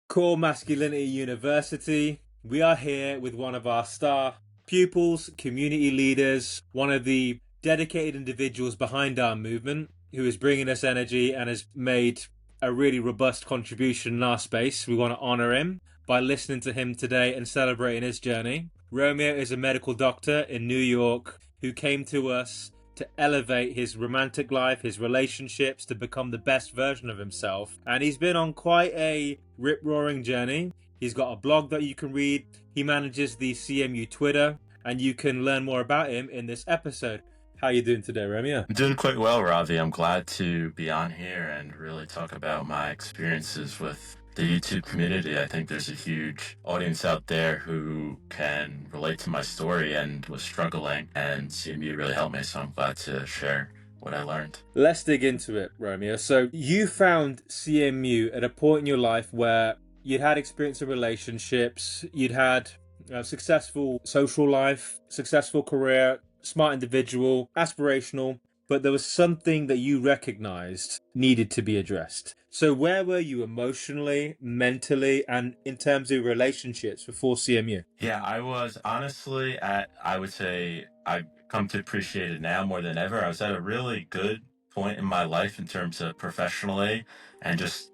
Core Masculinity University. We are here with one of our star pupils, community leaders, one of the dedicated individuals behind our movement who is bringing us energy and has made a really robust contribution in our space. We want to honor him by listening to him today and celebrating his journey. Romeo is a medical doctor in New York who came to us to elevate his romantic life, his relationships, to become the best version of himself. And he's been on quite a rip-roaring journey. He's got a blog that you can read. He manages the CMU Twitter, and you can learn more about him in this episode. How are you doing today, Romeo? I'm doing quite well, Ravi. I'm glad to be on here and really talk about my experiences with the YouTube community. I think there's a huge audience out there who can relate to my story and was struggling, and CMU really helped me, so I'm glad to share what I learned. Let's dig into it, Romeo. So you found CMU at a point in your life where you'd had experience in relationships, you'd had a successful social life, successful career, smart individual, aspirational, but there was something that you recognized needed to be addressed. So where were you emotionally, mentally, and in terms of relationships before CMU? Yeah, I was honestly I would say I've come to appreciate it now more than ever. I was at a really good point in my life in terms of professionally and just,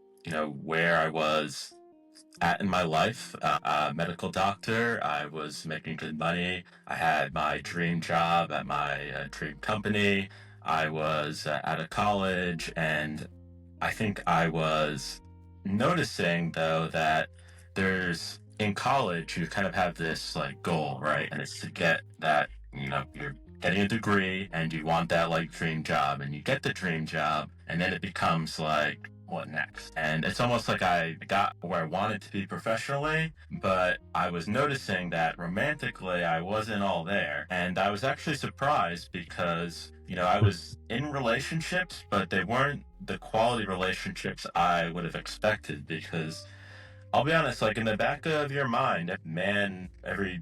where I was at in my life. Medical doctor, I was making good money. I had my dream job at my dream company. I was out of college, and I think I was noticing though that there's in college you kind of have this like goal, right? And it's to get that, you're getting a degree and you want that like dream job, and you get the dream job, and then it becomes like, what next? And it's almost like I got where I wanted to be professionally, but I was noticing that romantically I wasn't all there. And I was actually surprised because, I was in relationships, but they weren't the quality relationships I would have expected. Because I'll be honest, like in the back of your mind, man, every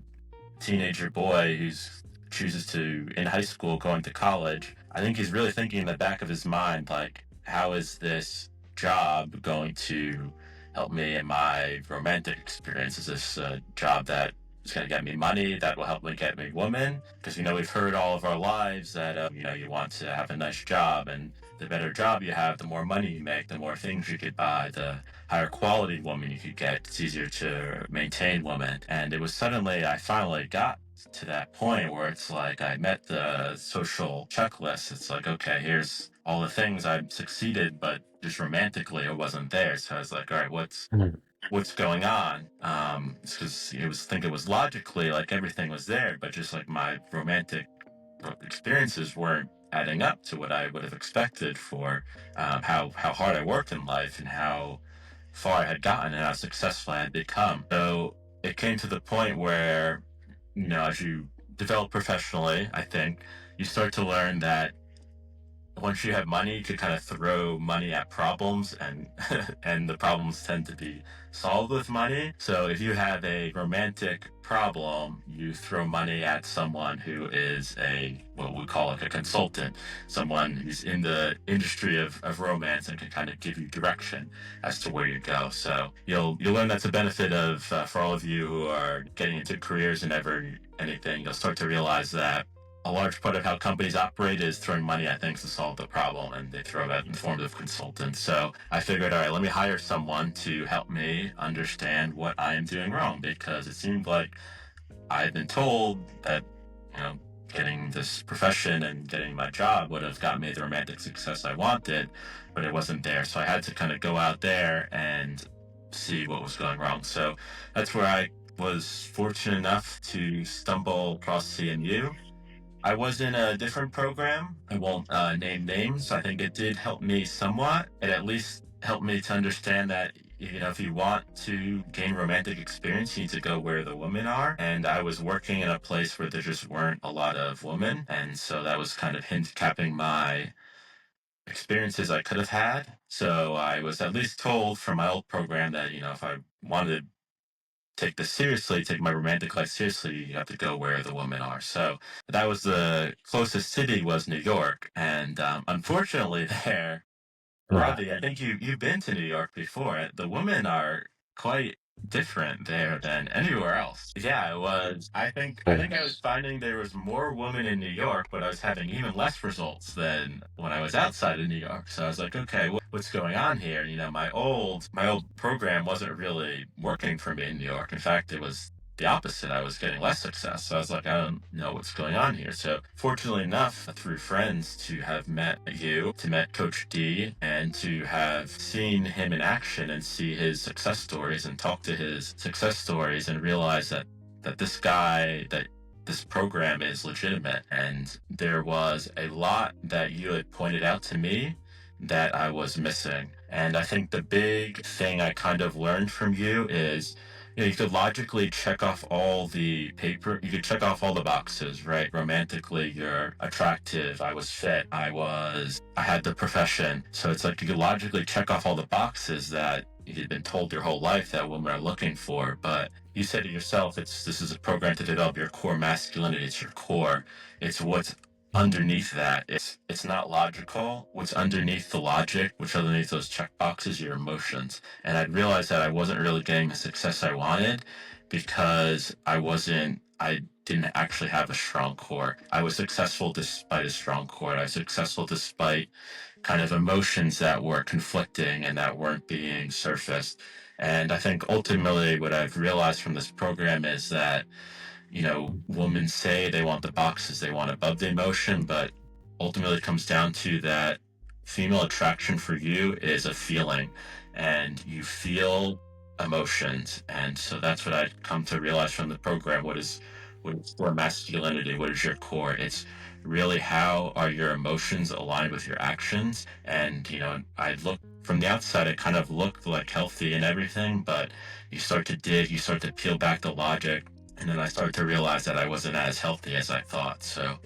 teenager boy who's chooses to in high school going to college, I think he's really thinking in the back of his mind, like, how is this job going to help me in my romantic experience? Is this a job that is going to get me money, that will help me get me women? Because we've heard all of our lives that you want to have a nice job, and the better job you have, the more money you make, the more things you could buy, the higher quality woman you could get. It's easier to maintain women. And it was suddenly, I finally got to that point where it's like I met the social checklist. It's like, okay, here's all the things I've succeeded, but just romantically it wasn't there. So I was like, all right, what's going on? It's because it was logically like everything was there, but just like my romantic experiences weren't adding up to what I would have expected for how hard I worked in life and how far I had gotten and how successful I had become. So it came to the point where, as you develop professionally, I think you start to learn that once you have money, you can kind of throw money at problems, and and the problems tend to be solved with money. So if you have a romantic problem, you throw money at someone who is what we call like a consultant, someone who's in the industry of romance and can kind of give you direction as to where you go. So you'll learn that's a benefit of for all of you who are getting into careers and anything. You'll start to realize that a large part of how companies operate is throwing money at things to solve the problem, and they throw that in form of consultants. So I figured, all right, let me hire someone to help me understand what I am doing wrong, because it seemed like I had been told that, getting this profession and getting my job would have got me the romantic success I wanted, but it wasn't there. So I had to kind of go out there and see what was going wrong. So that's where I was fortunate enough to stumble across CMU. I was in a different program. I won't name names. I think it did help me somewhat. It at least helped me to understand that, if you want to gain romantic experience, you need to go where the women are. And I was working in a place where there just weren't a lot of women. And so that was kind of handicapping my experiences I could have had. So I was at least told from my old program that, if I wanted take this seriously, take my romantic life seriously, you have to go where the women are. So that was the closest city was New York. And unfortunately there, Yeah. Ravi, I think you've been to New York before. The women are quite different there than anywhere else. Yeah, it was. I think I was finding there was more women in New York, but I was having even less results than when I was outside of New York. So I was like, okay, what's going on here? You know, my old program wasn't really working for me in New York. In fact, it was the opposite. I was getting less success. So I was like, I don't know what's going on here. So fortunately enough, through friends, to have met you, to met Coach D, and to have seen him in action and see his success stories and talk to his success stories and realize that this program is legitimate. And there was a lot that you had pointed out to me that I was missing. And I think the big thing I kind of learned from you is, you could logically check off you could check off all the boxes, right? Romantically, you're attractive, I was fit, I had the profession. So it's like you could logically check off all the boxes that you've been told your whole life that women are looking for. But you said to yourself, this is a program to develop your core masculinity. It's your core. It's what's underneath that. It's not logical. What's underneath the logic, which underneath those check boxes, your emotions. And I realized that I wasn't really getting the success I wanted because I didn't actually have a strong core. I was successful despite a strong core. I was successful despite kind of emotions that were conflicting and that weren't being surfaced. And I think ultimately what I've realized from this program is that, women say they want the boxes, they want above the emotion, but ultimately it comes down to that female attraction for you is a feeling, and you feel emotions. And so that's what I come to realize from the program. What is core masculinity? What is your core? It's really how are your emotions aligned with your actions. And I look from the outside, it kind of looked like healthy and everything, but you start to peel back the logic, and then I started to realize that I wasn't as healthy as I thought. So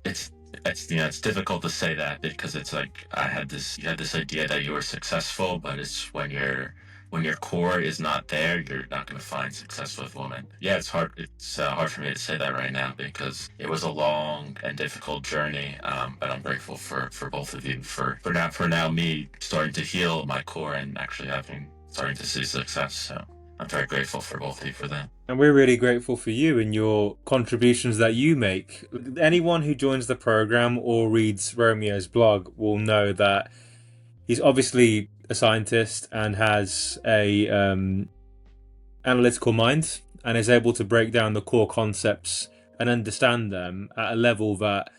it's difficult to say that because it's like you had this idea that you were successful, but it's when your core is not there, you're not going to find success with women. Yeah, it's hard for me to say that right now because it was a long and difficult journey. But I'm grateful for both of you for now me starting to heal my core and actually starting to see success. So I'm very grateful for both of you for that. And we're really grateful for you and your contributions that you make. Anyone who joins the program or reads Romeo's blog will know that he's obviously a scientist and has a analytical mind and is able to break down the core concepts and understand them at a level that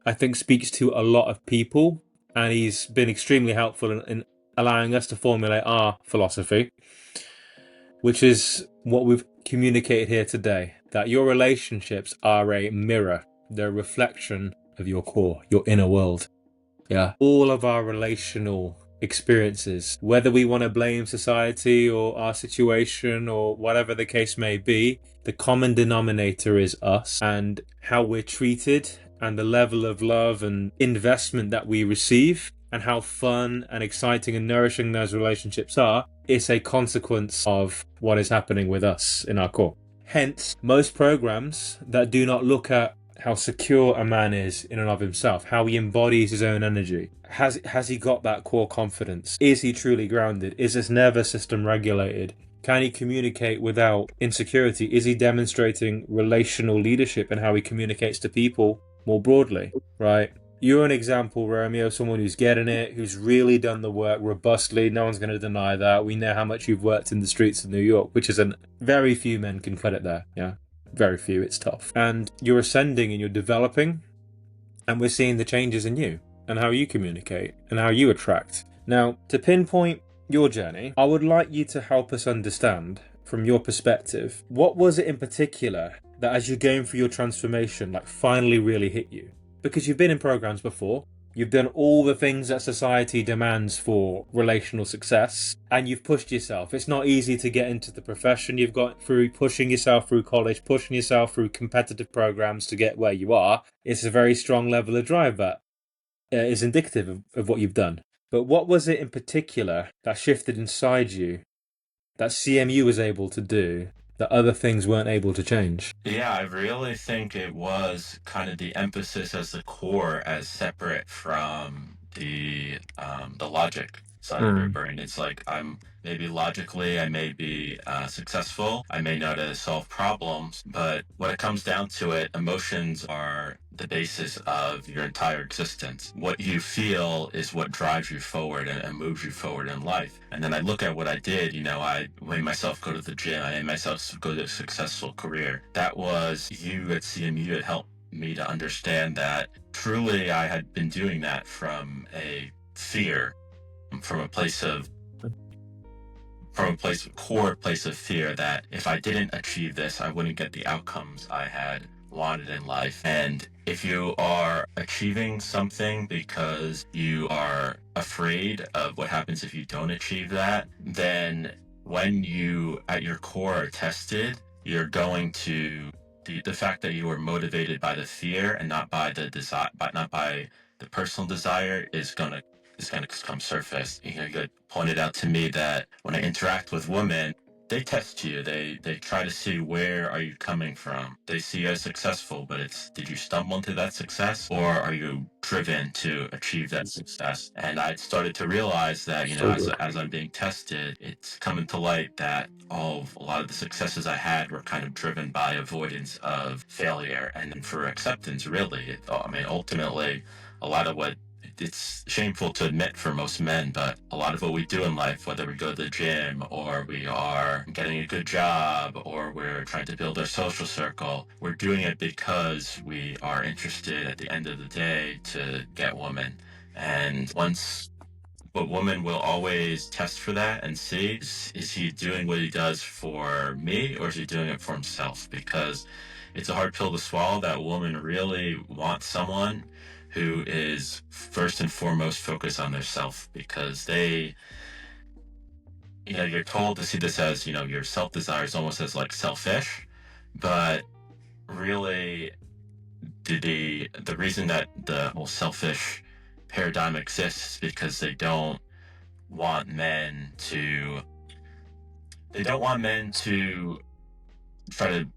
I think speaks to a lot of people. And he's been extremely helpful in allowing us to formulate our philosophy, which is what we've communicated here today, that your relationships are a mirror, they're a reflection of your core, your inner world. Yeah. All of our relational experiences, whether we want to blame society or our situation or whatever the case may be, the common denominator is us, and how we're treated and the level of love and investment that we receive and how fun and exciting and nourishing those relationships are. It's a consequence of what is happening with us in our core. Hence, most programs that do not look at how secure a man is in and of himself, how he embodies his own energy. Has he got that core confidence? Is he truly grounded? Is his nervous system regulated? Can he communicate without insecurity? Is he demonstrating relational leadership in how he communicates to people more broadly, right? You're an example, Romeo, someone who's getting it, who's really done the work robustly. No one's going to deny that. We know how much you've worked in the streets of New York, which is very few men can credit there, yeah? Very few, it's tough. And you're ascending and you're developing, and we're seeing the changes in you and how you communicate and how you attract. Now, to pinpoint your journey, I would like you to help us understand from your perspective, what was it in particular that as you're going through your transformation, finally really hit you? Because you've been in programs before, you've done all the things that society demands for relational success, and you've pushed yourself. It's not easy to get into the profession you've got through pushing yourself through college, pushing yourself through competitive programs to get where you are. It's a very strong level of drive that is indicative of what you've done. But what was it in particular that shifted inside you that CMU was able to do that other things weren't able to change? Yeah, I really think it was kind of the emphasis as the core as separate from the logic. side of your Mm. brain. It's like I'm maybe logically, I may be successful, I may know how to solve problems, but when it comes down to it, emotions are the basis of your entire existence. What you feel is what drives you forward and moves you forward in life. And then I look at what I did, I made myself go to the gym, I made myself go to a successful career. That was you at CMU that helped me to understand that truly I had been doing that from a fear, from a place of core place of fear that if I didn't achieve this, I wouldn't get the outcomes I had wanted in life. And if you are achieving something because you are afraid of what happens if you don't achieve that, then when you at your core are tested, you're going to the fact that you are motivated by the fear and not by the desire, but not by the personal desire is gonna come surface. You had pointed out to me that when I interact with women, they test you. They try to see where are you coming from. They see you as successful, but it's did you stumble into that success or are you driven to achieve that success? And I started to realize that So good. as I'm being tested, it's coming to light that a lot of the successes I had were kind of driven by avoidance of failure and for acceptance. Really, I mean, ultimately, a lot of what it's shameful to admit for most men, but a lot of what we do in life, whether we go to the gym or we are getting a good job or we're trying to build our social circle, we're doing it because we are interested at the end of the day to get women. And once but woman will always test for that and see is he doing what he does for me or is he doing it for himself? Because it's a hard pill to swallow that woman really wants someone who is first and foremost focused on their self because you're told to see this as, your self desire is almost as like selfish, but really the reason that the whole selfish paradigm exists is because want men to they don't want men to try to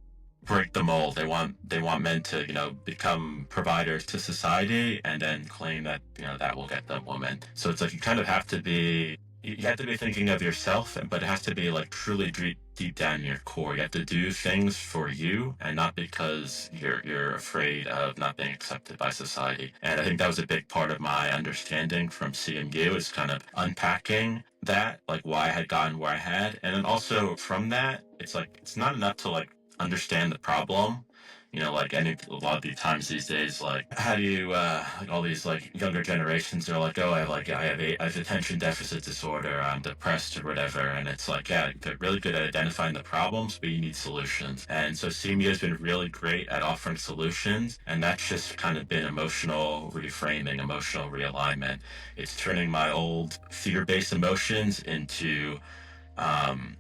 break the mold. They want men to become providers to society and then claim that that will get them women. So it's like you kind of have to be you have to be thinking of yourself, but it has to be like truly deep down in your core. You have to do things for you and not because you're afraid of not being accepted by society. And I think that was a big part of my understanding from CMU is kind of unpacking that, like why I had gotten where I had. And then also from that, it's like it's not enough to like understand the problem. Like a lot of the times these days, like how do you like all these like younger generations are like, oh, I have attention deficit disorder, I'm depressed or whatever, and it's like, yeah, they're really good at identifying the problems, but you need solutions. And so CMU has been really great at offering solutions, and that's just kind of been emotional reframing, emotional realignment. It's turning my old fear-based emotions into um,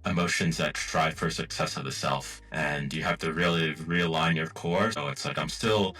emotions that strive for success of the self, and you have to really realign your core. So it's like I'm still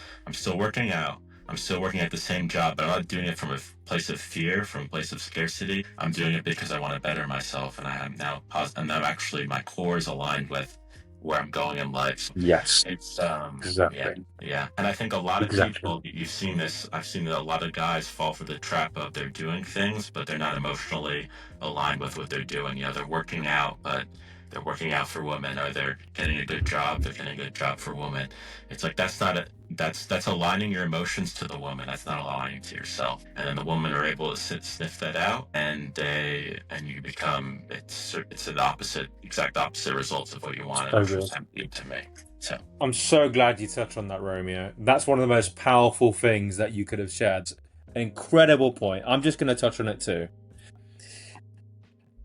working out, I'm still working at the same job, but I'm not doing it from a place of fear, from a place of scarcity. I'm doing it because I want to better myself, and I am now and now actually my core is aligned with where I'm going in life. So Yes, it's yeah, exactly. yeah. And I think a lot of Exactly. people, you've seen this, I've seen that a lot of guys fall for the trap of they're doing things but they're not emotionally aligned with what they're doing. They're working out, but they're working out for women, or they're getting a good job, they're getting a good job for women. It's like that's aligning your emotions to the woman. That's not aligning to yourself. And then the women are able to sniff that out, and you become it's an exact opposite results of what you wanted, So which was good. empty to me. So I'm so glad you touched on that, Romeo. That's one of the most powerful things that you could have shared. An incredible point. I'm just going to touch on it too.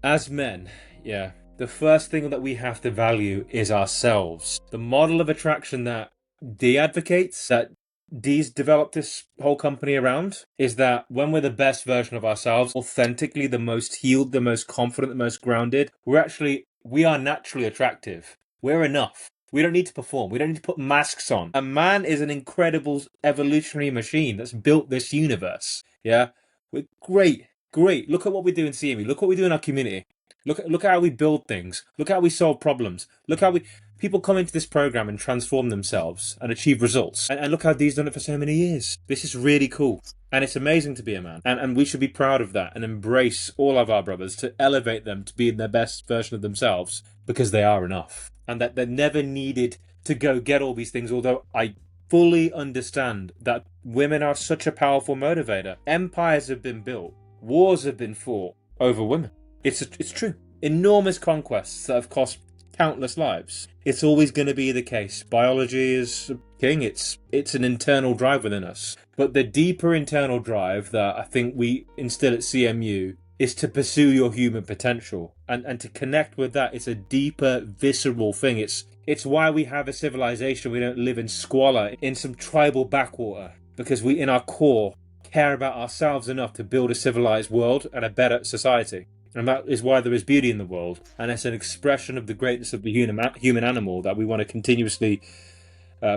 As men, yeah, the first thing that we have to value is ourselves. The model of attraction that D advocates, that D's developed this whole company around, is that when we're the best version of ourselves, authentically the most healed, the most confident, the most grounded, we are naturally attractive. We're enough. We don't need to perform. We don't need to put masks on. A man is an incredible evolutionary machine that's built this universe. Yeah? We're great. Great. Look at what we do in CME. Look what we do in our community. Look at how we build things. Look how we solve problems. Look how we people come into this program and transform themselves and achieve results. And look how Dee's done it for so many years. This is really cool. And it's amazing to be a man. And we should be proud of that and embrace all of our brothers to elevate them to be in their best version of themselves because they are enough. And that they never needed to go get all these things, although I fully understand that women are such a powerful motivator. Empires have been built, wars have been fought over women. It's true. Enormous conquests that have cost countless lives. It's always going to be the case. Biology is king. It's an internal drive within us. But the deeper internal drive that I think we instill at CMU is to pursue your human potential and to connect with that. It's a deeper, visceral thing. It's why we have a civilization. We don't live in squalor in some tribal backwater because we, in our core, care about ourselves enough to build a civilized world and a better society. And that is why there is beauty in the world. And it's an expression of the greatness of the human animal that we want to continuously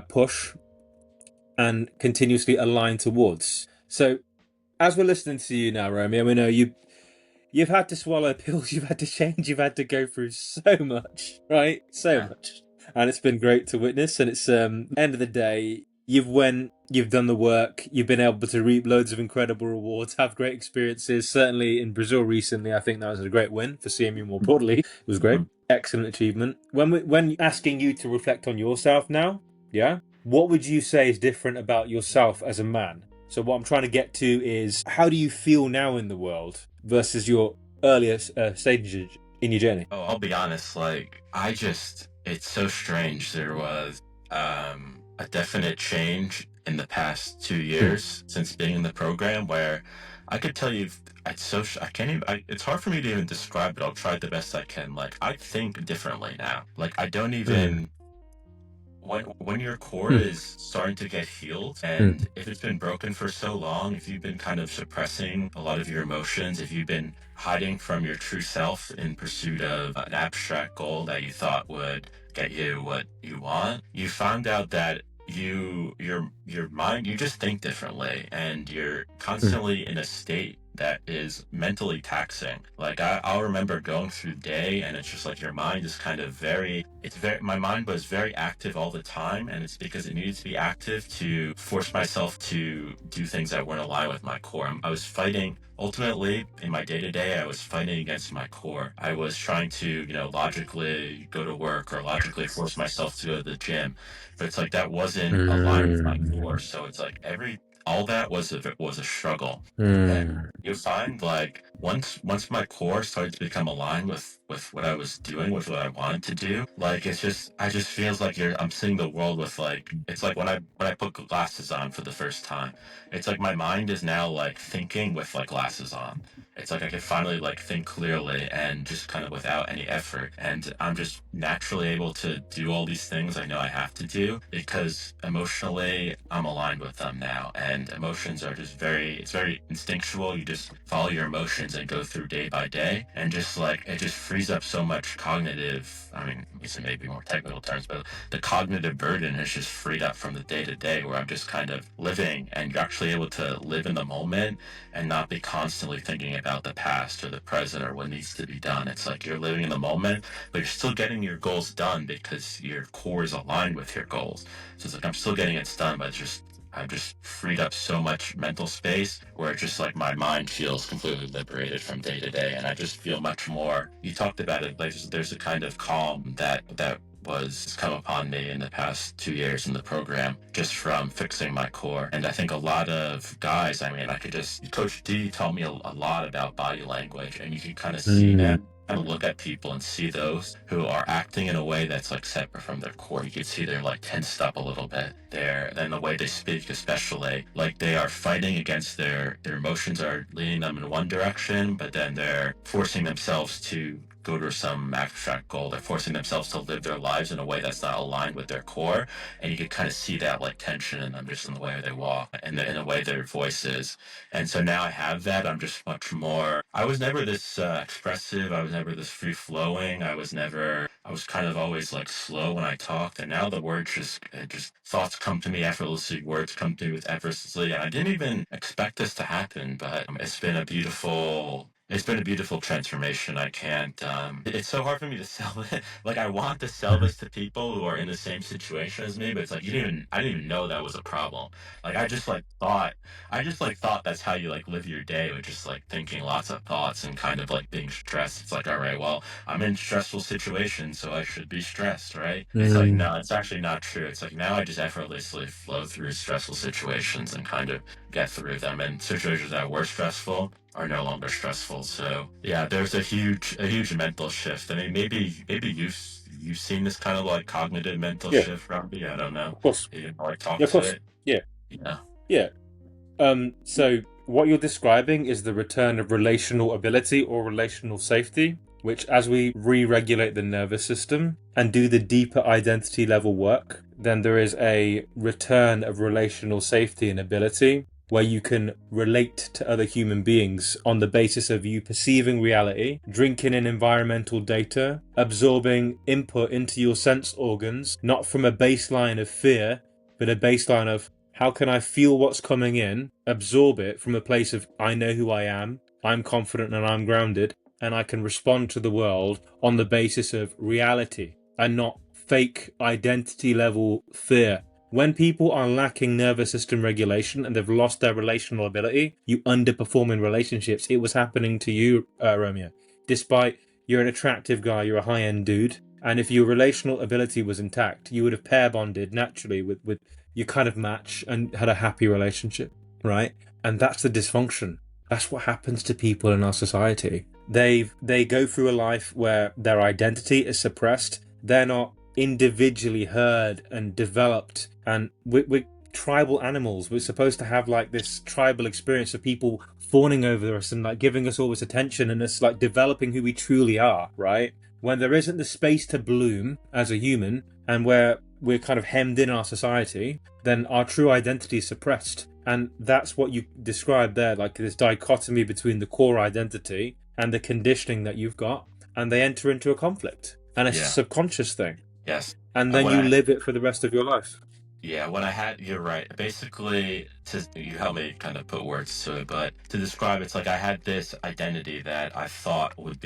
push and continuously align towards. So, as we're listening to you now, Romeo, we know you've had to swallow pills, you've had to change, you've had to go through so much, right? So much. And it's been great to witness. And it's end of the day, you've done the work, you've been able to reap loads of incredible rewards, have great experiences. Certainly in Brazil recently, I think that was a great win for CMU more broadly. It was great. Excellent achievement. When asking you to reflect on yourself now, yeah, what would you say is different about yourself as a man? So what I'm trying to get to is, how do you feel now in the world versus your earlier stages in your journey? Oh, I'll be honest, like, it's so strange. There was a definite change in the past 2 years since being in the program where I could tell you, I can't even, it's hard for me to even describe it. I'll try the best I can. Like, I think differently now. Like, I don't even, when your core is starting to get healed, and if it's been broken for so long, if you've been kind of suppressing a lot of your emotions, if you've been hiding from your true self in pursuit of an abstract goal that you thought would get you what you want, you found out that your mind, you just think differently, and you're constantly in a state that is mentally taxing. Like, I'll remember going through the day, and it's just like your mind is kind of my mind was very active all the time, and it's because it needed to be active to force myself to do things that weren't aligned with my core. I was fighting, ultimately, in my day-to-day, I was fighting against my core. I was trying to, logically go to work or logically force myself to go to the gym, but it's like that wasn't aligned with my core. So it's like all that was a struggle. And you find, like, once my core started to become aligned with what I was doing, with what I wanted to do, like, I just feels like I'm seeing the world with, like, it's like when I put glasses on for the first time, it's like my mind is now like thinking with like glasses on. It's like I can finally like think clearly and just kind of without any effort. And I'm just naturally able to do all these things I know I have to do because emotionally I'm aligned with them now. And emotions are just it's very instinctual. You just follow your emotions and go through day by day. And just like, it just frees up so much cognitive, I mean, these may be more technical terms, but the cognitive burden is just freed up from the day to day where I'm just kind of living, and you're actually able to live in the moment and not be constantly thinking about the past or the present or what needs to be done. It's like you're living in the moment, but you're still getting your goals done because your core is aligned with your goals. So it's like I'm still getting it done, but I've just freed up so much mental space where it's just like my mind feels completely liberated from day to day, and I just feel much more. You talked about it, like there's a kind of calm that was come upon me in the past 2 years in the program just from fixing my core. And I think a lot of guys, I mean, Coach D taught me a lot about body language, and you can kind of see that, kind of look at people and see those who are acting in a way that's like separate from their core. You can see they're like tensed up a little bit. Then the way they speak, especially, like they are fighting against their emotions are leading them in one direction, but then they're forcing themselves to go to some abstract goal. They're forcing themselves to live their lives in a way that's not aligned with their core. And you can kind of see that like tension in them just in the way they walk and in the way their voice is. And so now I have that. I'm just much more, I was never this expressive. I was never this free flowing. I was kind of always like slow when I talked. And now the words just thoughts come to me effortlessly. Words come to me with effortlessly. And I didn't even expect this to happen, but it's been a beautiful It's been a beautiful transformation. I can't. It's so hard for me to sell it. Like I want to sell this to people who are in the same situation as me, but it's like you didn't even. I didn't even know that was a problem. Like I just like thought. I just like thought that's how you like live your day with just like thinking lots of thoughts and kind of like being stressed. It's like all right, well, I'm in stressful situations, so I should be stressed, right? It's like Mm. no, it's actually not true. It's like now I just effortlessly flow through stressful situations and kind of get through them. And situations that were stressful are no longer stressful. So yeah, there's a huge mental shift. I mean, maybe you've seen this kind of like cognitive mental Yeah, shift, Robbie. I don't know. of course. You know, like talk Yeah, of to course. it. Yeah, Yeah. yeah. So what you're describing is the return of relational ability or relational safety, which as we re-regulate the nervous system and do the deeper identity level work, then there is a return of relational safety and ability where you can relate to other human beings on the basis of you perceiving reality, drinking in environmental data, absorbing input into your sense organs, not from a baseline of fear, but a baseline of how can I feel what's coming in, absorb it from a place of I know who I am, I'm confident and I'm grounded, and I can respond to the world on the basis of reality and not fake identity level fear. When people are lacking nervous system regulation and they've lost their relational ability, you underperform in relationships. It was happening to you, Romeo. Despite you're an attractive guy, you're a high end dude, and if your relational ability was intact, you would have pair bonded naturally with you kind of match and had a happy relationship, right? And that's the dysfunction. That's what happens to people in our society. They go through a life where their identity is suppressed. They're not individually heard and developed. And we're tribal animals. We're supposed to have like this tribal experience of people fawning over us and like giving us all this attention and us like developing who we truly are, right? When there isn't the space to bloom as a human and where we're kind of hemmed in our society, then our true identity is suppressed. And that's what you described there, like this dichotomy between the core identity and the conditioning that you've got, and they enter into a conflict. And it's a Yeah. subconscious thing. Yes. And then When you I live it for the rest of your life. Yeah, when I had, you're right. Basically, you helped me kind of put words to it, but to describe, it's like I had this identity that I thought would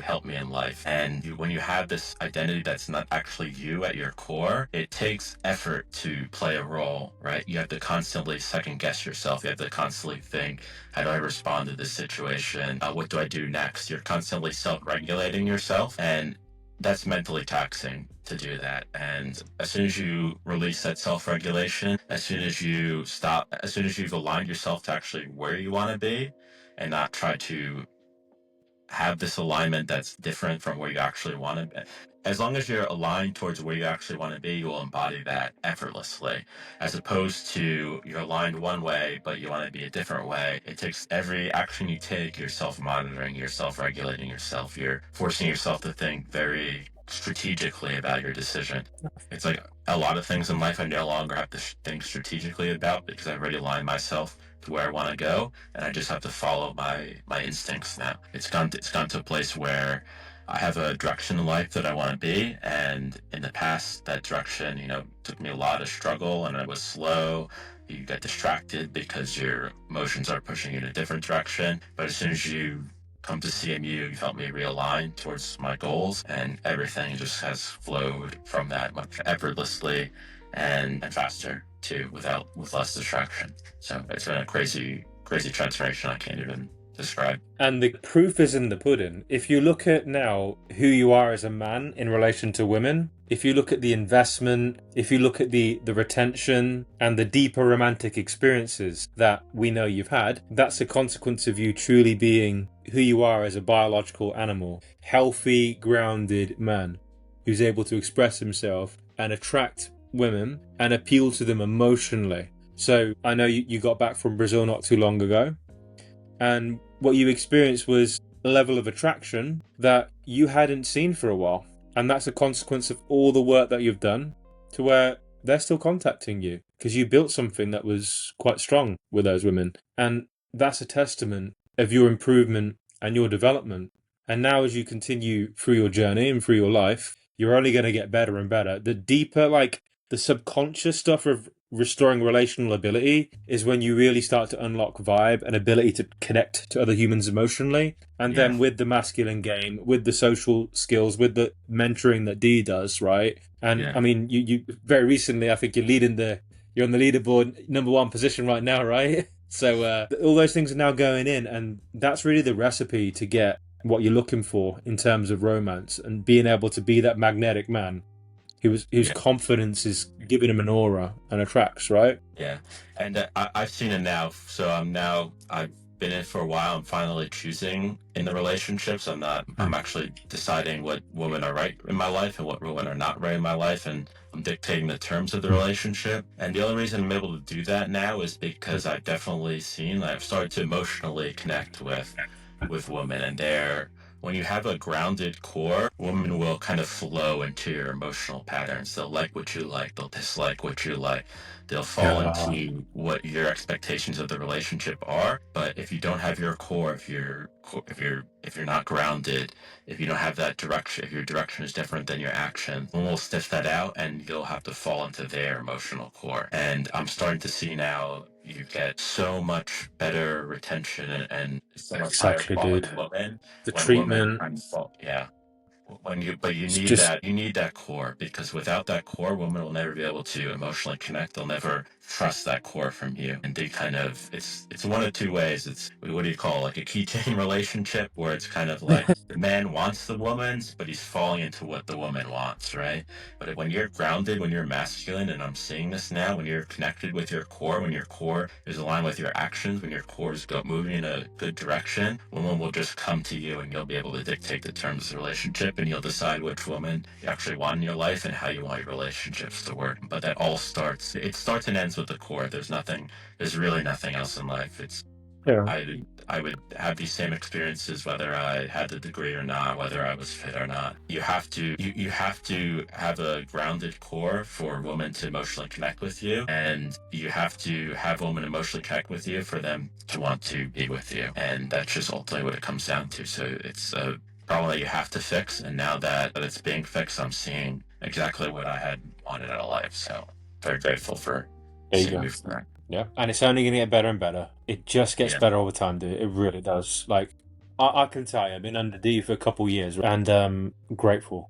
help me in life. And when you have this identity that's not actually you at your core, it takes effort to play a role, right? You have to constantly second guess yourself. You have to constantly think, how do I respond to this situation? What do I do next? You're constantly self-regulating yourself, and that's mentally taxing to do that. And as soon as you release that self regulation, as soon as as soon as you've aligned yourself to actually where you want to be and not try to have this alignment that's different from where you actually want to be. As long as you're aligned towards where you actually want to be, you will embody that effortlessly. As opposed to you're aligned one way, but you want to be a different way. It takes every action you take, you're self monitoring, you're self regulating yourself, you're forcing yourself to think very strategically about your decision. It's like a lot of things in life I no longer have to think strategically about because I've already aligned myself to where I want to go, and I just have to follow my instincts now. It's gone to a place where I have a direction in life that I want to be, and in the past, that direction, took me a lot of struggle, and I was slow. You get distracted because your emotions are pushing you in a different direction. But as soon as you come to CMU, you've helped me realign towards my goals, and everything just has flowed from that much effortlessly and faster too, with less distraction. So it's been a crazy transformation I can't even describe. And the proof is in the pudding. If you look at now who you are as a man in relation to women, if you look at the investment, if you look at the retention and the deeper romantic experiences that we know you've had, that's a consequence of you truly being who you are as a biological animal. Healthy, grounded man who's able to express himself and attract women and appeal to them emotionally. So I know you got back from Brazil not too long ago, and what you experienced was a level of attraction that you hadn't seen for a while. And that's a consequence of all the work that you've done to where they're still contacting you because you built something that was quite strong with those women. And that's a testament of your improvement and your development. And now, as you continue through your journey and through your life, you're only going to get better and better. The deeper, like the subconscious stuff of restoring relational ability is when you really start to unlock vibe and ability to connect to other humans emotionally. And Yeah. then with the masculine game, with the social skills, with the mentoring that D does, right? And Yeah. I mean, you very recently, I think you're on the leaderboard number one position right now, right? So all those things are now going in, and that's really the recipe to get what you're looking for in terms of romance and being able to be that magnetic man whose Yeah. confidence is giving him an aura and attracts, right? Yeah, and I've seen it now. So I've been in for a while. I'm finally choosing in the relationships. I'm not. I'm actually deciding what women are right in my life and what women are not right in my life, and I'm dictating the terms of the relationship. And the only reason I'm able to do that now is because I've definitely seen. I've started to emotionally connect with women, and they're when you have a grounded core, women will kind of flow into your emotional patterns. They'll like what you like, they'll dislike what you like, they'll fall Yeah, into what your expectations of the relationship are. But if you don't have your core, if you're not grounded, if you don't have that direction, if your direction is different than your action, one will sniff that out and you'll have to fall into their emotional core. And I'm starting to see now you get so much better retention and so much higher exactly, dude. quality women The when women treatment, kind of fall. Yeah, but it's just you need that core, because without that core, women will never be able to emotionally connect. They'll never trust that core from you, and they kind of it's one of two ways. It's what do you call, like a keychain relationship, where it's kind of like the man wants the woman's, but he's falling into what the woman wants, right? But when you're grounded, when you're masculine, and I'm seeing this now, when you're connected with your core, when your core is aligned with your actions, when your core is moving in a good direction, women will just come to you and you'll be able to dictate the terms of the relationship, and you'll decide which woman you actually want in your life and how you want your relationships to work. But that all starts and ends with the core. There's really nothing else in life. yeah, I would have these same experiences whether I had the degree or not, whether I was fit or not. You have to have a grounded core for women to emotionally connect with you, and you have to have women emotionally connect with you for them to want to be with you. And that's just ultimately what it comes down to. So it's a problem that you have to fix, and now that it's being fixed, I'm seeing exactly what I had wanted out of life. So very grateful for there you seeing go. me from that. Yeah, and it's only going to get better and better. It just gets Yeah. better all the time, dude. It really does. Like, I can tell you, I've been under D for a couple of years, and grateful.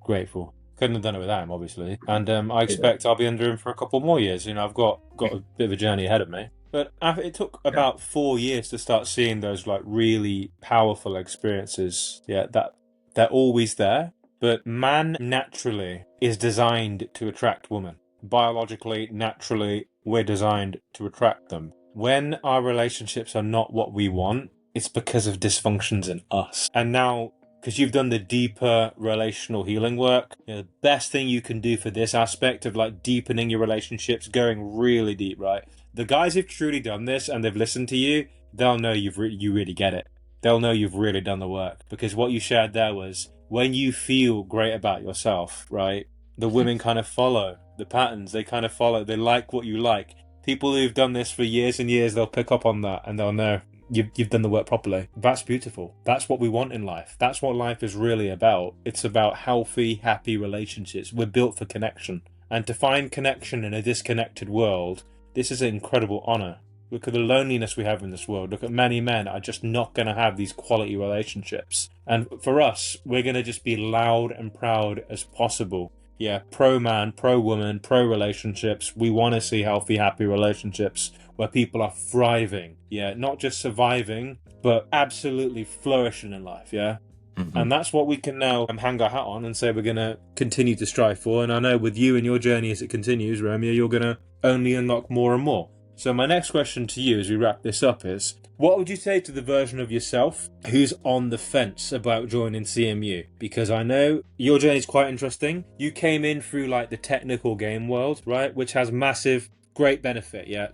Couldn't have done it without him, obviously. And I Yeah. expect I'll be under him for a couple more years. You know, I've got a bit of a journey ahead of me. But it took Yeah. about 4 years to start seeing those like really powerful experiences. Yeah, that they're always there. But man naturally is designed to attract women. Biologically, naturally, we're designed to attract them. When our relationships are not what we want, it's because of dysfunctions in us. And now, because you've done the deeper relational healing work, you know, the best thing you can do for this aspect of like deepening your relationships, going really deep, right? The guys who've truly done this and they've listened to you, they'll know you really get it. They'll know you've really done the work, because what you shared there was when you feel great about yourself, right? The women kind of follow the patterns. They kind of follow. They like what you like. People who've done this for years and years, they'll pick up on that and they'll know you've done the work properly. That's beautiful. That's what we want in life. That's what life is really about. It's about healthy, happy relationships. We're built for connection. And to find connection in a disconnected world, this is an incredible honor. Look at the loneliness we have in this world. Look at many men are just not going to have these quality relationships. And for us, we're going to just be loud and proud as possible. Yeah, pro man, pro woman, pro relationships. We want to see healthy, happy relationships where people are thriving. Yeah, not just surviving, but absolutely flourishing in life. Yeah. Hmm. And that's what we can now hang our hat on and say we're going to continue to strive for. And I know with you and your journey as it continues, Romeo, you're going to only unlock more and more. So my next question to you as we wrap this up is, what would you say to the version of yourself who's on the fence about joining CMU? Because I know your journey is quite interesting. You came in through like the technical game world, right? Which has massive, great benefit, yeah?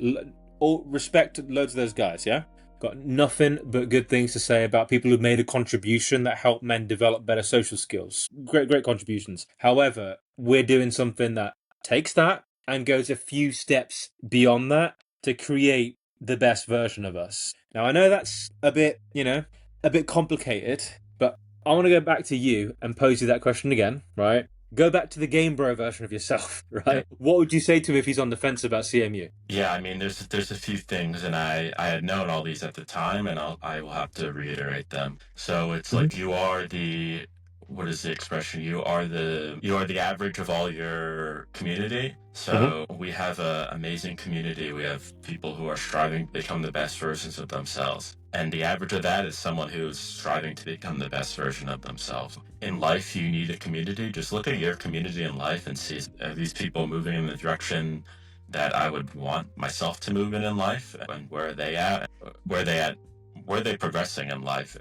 All respect to loads of those guys, yeah? Got nothing but good things to say about people who've made a contribution that help men develop better social skills. Great contributions. However, we're doing something that takes that and goes a few steps beyond that to create the best version of us. Now, I know that's a bit, a bit complicated, but I want to go back to you and pose you that question again, right? Go back to the Game Bro version of yourself, Yeah. right? What would you say to him if he's on the fence about CMU? Yeah, I mean, there's a few things, and I had known all these at the time, and I will have to reiterate them. So it's Mhm. like you are the what is the expression? You are the average of all your community. Mhm. So we have a amazing community. We have people who are striving to become the best versions of themselves. And the average of that is someone who's striving to become the best version of themselves. In life, you need a community. Just look at your community in life and see, are these people moving in the direction that I would want myself to move in life, and where are they at? Where are they at? Where are they progressing in life?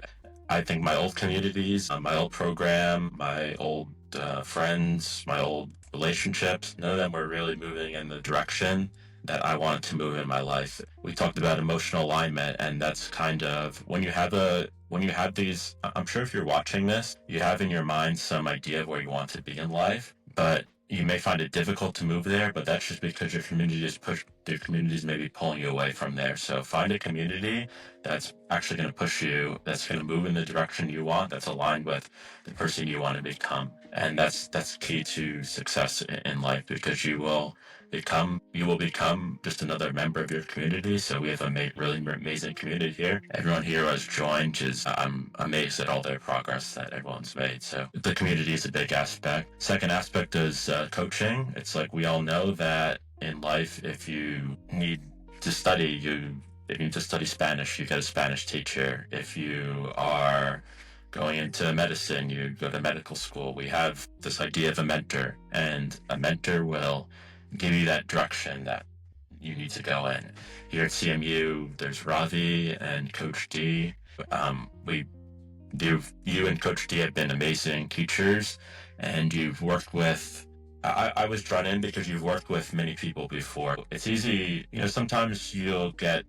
I think my old communities, my old program, my old friends, my old relationships, none of them were really moving in the direction that I wanted to move in my life. We talked about emotional alignment, and that's kind of when you have these. I'm sure if you're watching this, you have in your mind some idea of where you want to be in life, but you may find it difficult to move there, but that's just because your community is maybe pulling you away from there. So find a community that's actually going to push you, that's going to move in the direction you want, that's aligned with the person you want to become. And that's key to success in life, because you will become just another member of your community. So we have a really amazing community here. Everyone here has joined, just I'm amazed at all their progress that everyone's made. So the community is a big aspect. Second aspect is coaching. It's like we all know that in life, if you need to study, if you need to study Spanish, you get a Spanish teacher. If you are going into medicine, you go to medical school. We have this idea of a mentor, and a mentor will give you that direction that you need to go in. Here at CMU, there's Ravi and Coach D. We do. You and Coach D have been amazing teachers, and you've worked with. I was drawn in because you've worked with many people before. It's easy, sometimes you'll get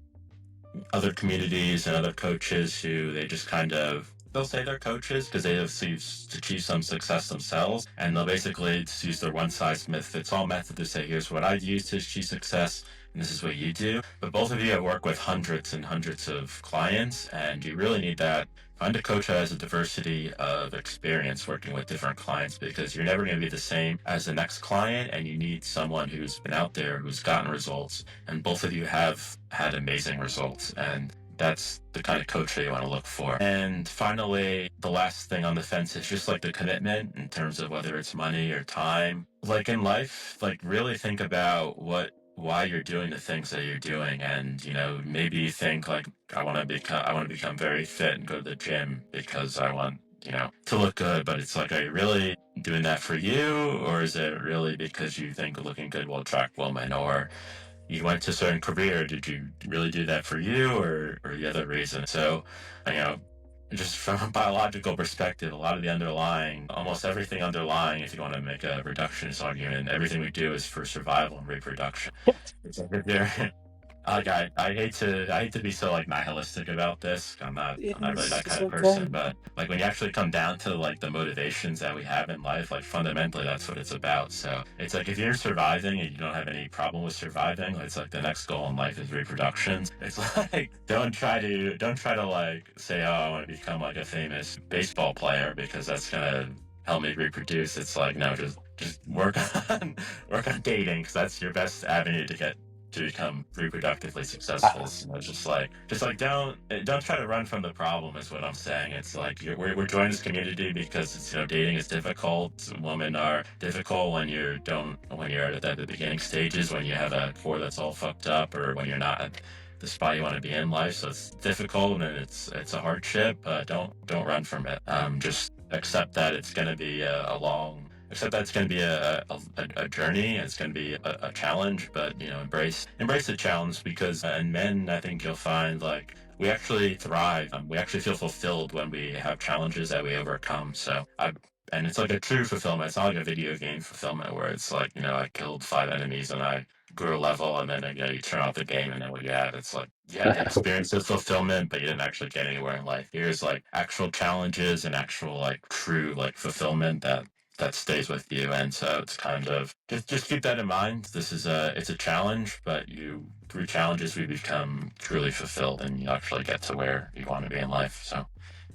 other communities and other coaches who they just kind of they'll say they're coaches because they have achieved some success themselves, and they'll basically just use their one size fits all method to say, here's what I use to achieve success, and this is what you do. But both of you have worked with hundreds and hundreds of clients, and you really need that. Find a coach who has a diversity of experience working with different clients, because you're never going to be the same as the next client, and you need someone who's been out there, who's gotten results, and both of you have had amazing results. And that's the kind of coach that you want to look for. And finally, the last thing on the fence is just like the commitment in terms of whether it's money or time. Like in life, like really think about why you're doing the things that you're doing, and maybe you think like I want to become very fit and go to the gym because I want to look good. But it's like, are you really doing that for you, or is it really because you think looking good will attract women? Or you went to a certain career, did you really do that for you, or the other reason? So, you know, just from a biological perspective, a lot of the almost everything underlying, if you want to make a reductionist argument, everything we do is for survival and reproduction. It's like if you're, like I hate to be so like nihilistic about this. I'm not really that It's kind of okay. person, but like when you actually come down to like the motivations that we have in life, like fundamentally that's what it's about. So it's like if you're surviving and you don't have any problem with surviving, it's like the next goal in life is reproduction. It's like don't try to like say, oh, I want to become like a famous baseball player because that's gonna help me reproduce. It's like, no, just work on work on dating, because that's your best avenue to become reproductively successful. So it's just like don't try to run from the problem is what I'm saying. It's like we're joining this community because it's dating is difficult. Women are difficult when you're at the beginning stages, when you have a core that's all fucked up, or when you're not at the spot you want to be in life. So it's difficult and it's a hardship. Don't run from it. Just accept that it's going to be a long except that it's going to be a journey. It's going to be a challenge, but embrace the challenge, because in men, I think you'll find like we actually thrive. We actually feel fulfilled when we have challenges that we overcome. And it's like a true fulfillment. It's not like a video game fulfillment where it's like, I killed 5 enemies and I grew a level, and then you turn off the game, and then what you have, it's like you had the experience of fulfillment, but you didn't actually get anywhere in life. Here's like actual challenges and actual like true like fulfillment that stays with you. And so it's kind of just keep that in mind. It's a challenge, but through challenges we become truly fulfilled, and you actually get to where you want to be in life. So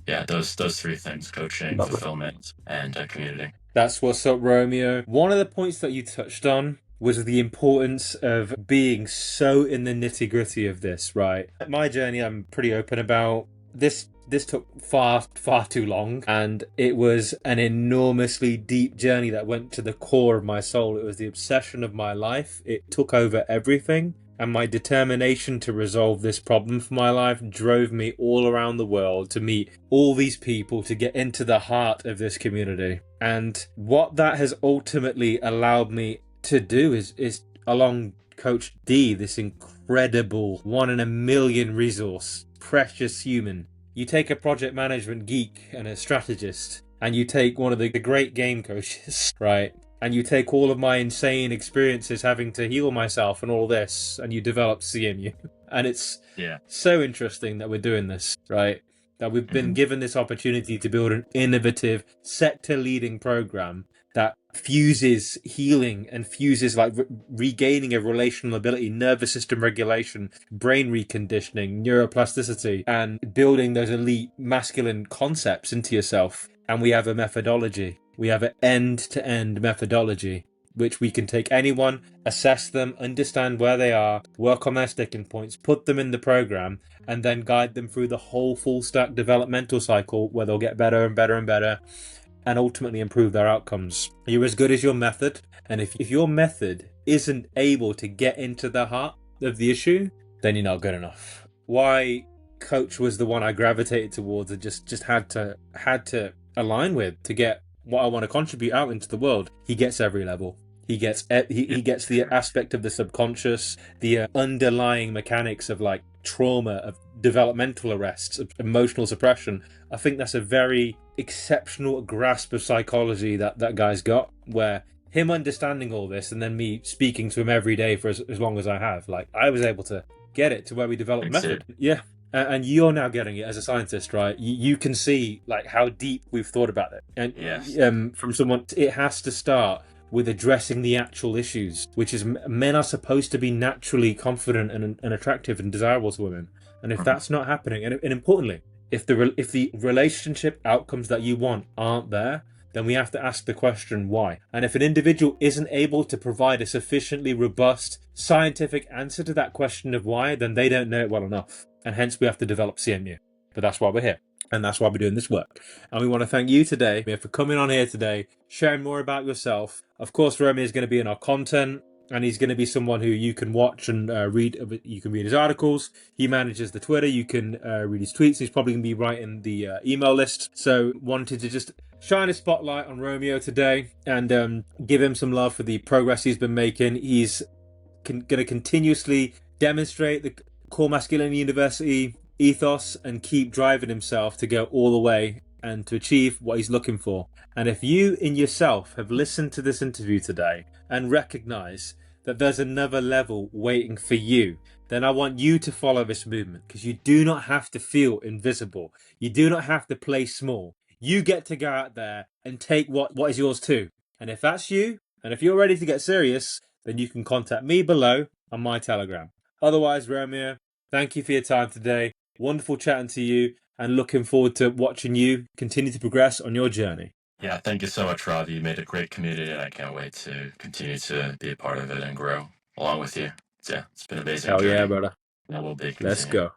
yeah, those three things: coaching, Love it. fulfillment, and community. That's what's up, Romeo. One of the points that you touched on was the importance of being so in the nitty gritty of this, right? My journey, I'm pretty open about. This took far too long, and it was an enormously deep journey that went to the core of my soul. It was the obsession of my life. It took over everything, and my determination to resolve this problem for my life drove me all around the world to meet all these people, to get into the heart of this community. And what that has ultimately allowed me to do is along Coach D, this incredible 1 in a million resource, precious human. You take a project management geek and a strategist, and you take one of the great game coaches, right? And you take all of my insane experiences having to heal myself and all this, and you develop CMU. And it's so interesting that we're doing this, right? That we've been given this opportunity to build an innovative, sector-leading program that fuses healing and fuses like regaining a relational ability, nervous system regulation, brain reconditioning, neuroplasticity, and building those elite masculine concepts into yourself. And we have a methodology. We have an end-to-end methodology, which we can take anyone, assess them, understand where they are, work on their sticking points, put them in the program, and then guide them through the whole full stack developmental cycle where they'll get better and better and better and ultimately improve their outcomes. You're as good as your method, and if your method isn't able to get into the heart of the issue, then you're not good enough. Why Coach was the one I gravitated towards and just had to align with to get what I want to contribute out into the world. He gets every level. He gets the aspect of the subconscious, the underlying mechanics of like trauma, of developmental arrests, of emotional suppression. I think that's a very exceptional grasp of psychology that guy's got, where him understanding all this and then me speaking to him every day for as long as I have, like I was able to get it to where we developed method. Yeah. And you're now getting it as a scientist, right? You can see like how deep we've thought about it. And from someone, it has to start with addressing the actual issues, which is men are supposed to be naturally confident and attractive and desirable to women. And if that's not happening, and importantly, if the relationship outcomes that you want aren't there, then we have to ask the question why. And if an individual isn't able to provide a sufficiently robust scientific answer to that question of why, then they don't know it well enough. And hence we have to develop CMU. But that's why we're here. And that's why we're doing this work. And we want to thank you today for coming on here today, sharing more about yourself. Of course, Romeo is going to be in our content, and he's going to be someone who you can watch and read. You can read his articles. He manages the Twitter. You can read his tweets. He's probably going to be writing the email list. So wanted to just shine a spotlight on Romeo today and give him some love for the progress he's been making. He's going to continuously demonstrate the Core Masculinity University ethos and keep driving himself to go all the way and to achieve what he's looking for. And if you in yourself have listened to this interview today and recognize that there's another level waiting for you, then I want you to follow this movement, because you do not have to feel invisible. You do not have to play small. You get to go out there and take what is yours too. And if that's you, and if you're ready to get serious, then you can contact me below on my Telegram. Otherwise, Romeo, thank you for your time today. Wonderful chatting to you, and looking forward to watching you continue to progress on your journey. Yeah, thank you so much, Rob. You made a great community, and I can't wait to continue to be a part of it and grow along with you. So, yeah, it's been an amazing Hell journey. yeah, brother. And we'll be continuing. Let's go.